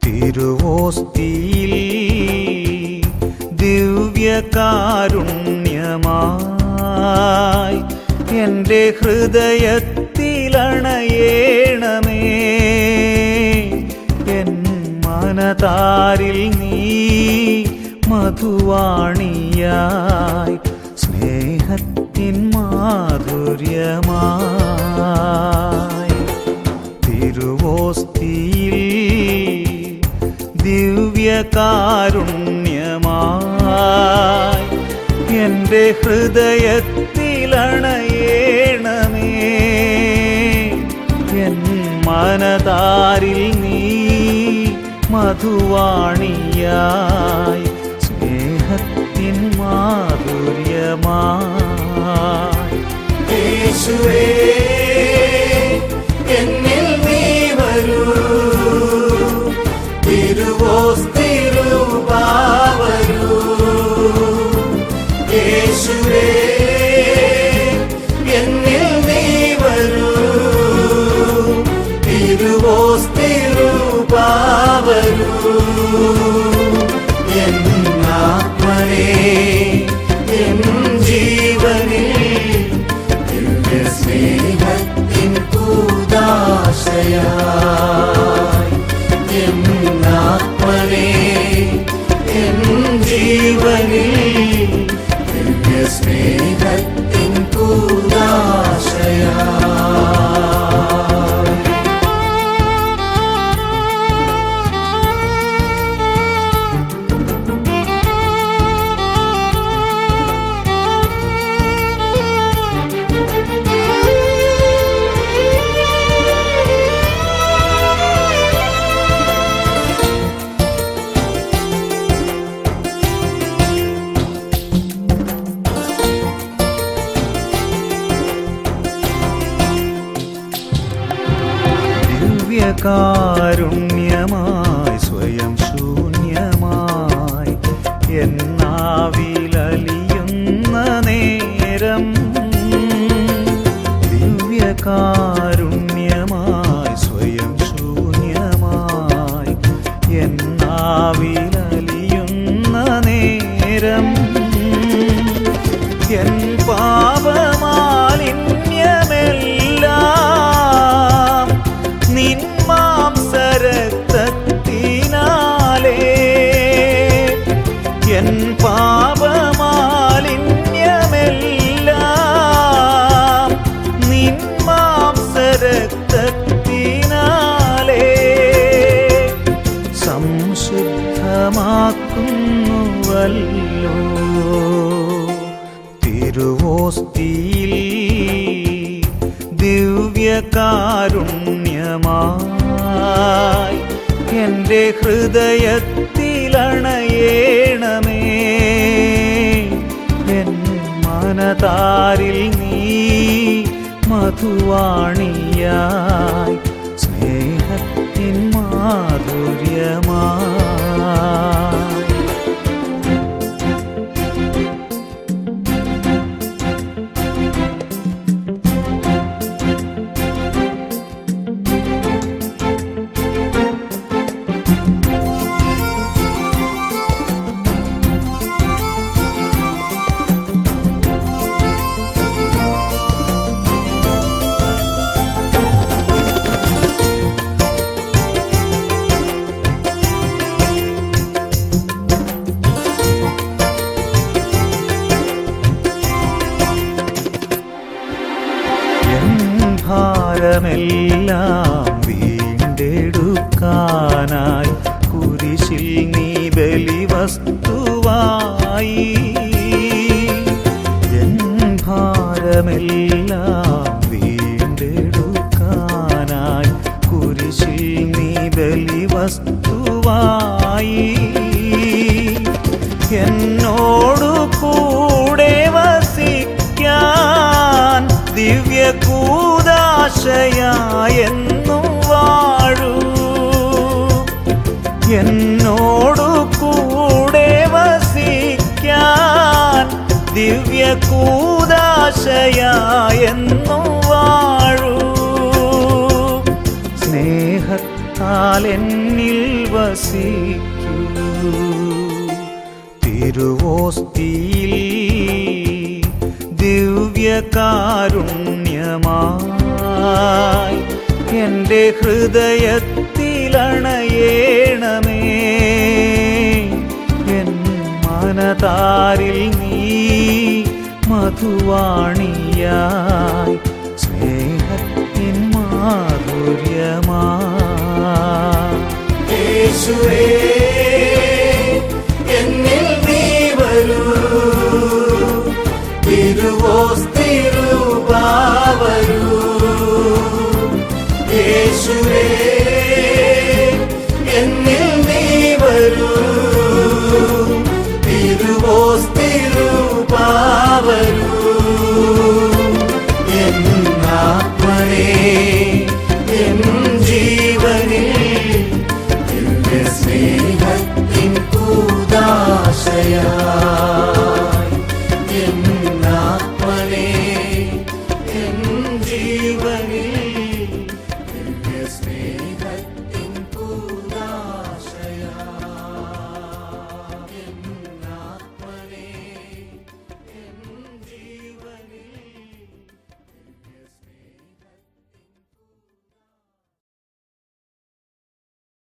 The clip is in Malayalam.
തിരുവോസ്തിയിൽ ദിവ്യകാരുണ്യമായി എൻ്റെ ഹൃദയത്തിലണയേണമേ. എൻ മനതാരിൽ നീ മധുവാണിയായി സ്നേഹത്തിൻ മാധുര്യമായി. തിരുവോസ്തിയിൽ ദിവ്യകാരുണ്യമായി എൻ്റെ ഹൃദയത്തിലണയേണമേ. എൻ മനതാരിൽ നീ മധുവാണിയായി സ്നേഹത്തിൻ മാധുര്യമായി. യേശുവേ എന്നിൽ നീ വരൂ, തിരുവോസ്തി രൂപാ വരൂ. യേശുവേ എന്നിൽ നീ വരൂ, തിരുവോസ്തി രൂപാ വരൂ. എൻ ആത്മനേ എൻ ജീവനിൽ ദിവ്യ സ്നേഹത്തിൻ കൂദാശയായി. എൻ ആത്മനേ എൻ ജീവനിൽ ദിവ്യ സ്നേഹത്തിൻ കൂദാശയായി. ദിവ്യകാരുണ്യമായി സ്വയം ശൂന്യമായി എന്നാവിലലിയുന്ന നേരം. ദിവ്യകാരുണ്യമായി സ്വയം ശൂന്യമായി എന്നാവിലലിയുന്ന നേരം. എൻ പാപമാലിന്യമെല്ലാം നിൻ മാംസരക്തത്തിനാലേ. എൻ പാപമാലിന്യമെല്ലാം നിൻ മാംസരക്തത്തിനാലേ സംശുദ്ധമാക്കുന്നുവല്ലോ. തിരുവോസ്തിയിൽ ദിവ്യകാരുണ്യമായി എൻ്റെ ഹൃദയത്തിലണയേണമേ. എൻ മനതാരിൽ നീ മധുവാണിയായി സ്നേഹത്തിൻ മാധുര്യമായി. ഭാരമെല്ലാം വീണ്ടെടുക്കാനായി കുരിശിൽ നീ ബലിവസ്തുവായി. എൻ ഭാരമെല്ലാം വീണ്ടെടുക്കാനായി കുരിശിൽ നീ ബലിവസ്തുവായി. എന്നോടു കൂടെ വസിക്കാൻ ദിവ്യകൂദാശയായെന്നും വാഴൂ. എന്നോടു കൂടെ വസിക്കാൻ ദിവ്യകൂദാശയായെന്നും വാഴൂ. സ്നേഹ സ്നേഹത്താൽ എന്നിൽ വസിക്കൂ. തിരുവോസ്തിയിൽ ദിവ്യകാരുണ്യമായി എൻ്റെ ഹൃദയത്തിലണയേണമേ. എൻ മനതാരിൽ നീ മധുവാണിയായി സ്നേഹത്തിൻ മാധുര്യമാ. യേശുവേ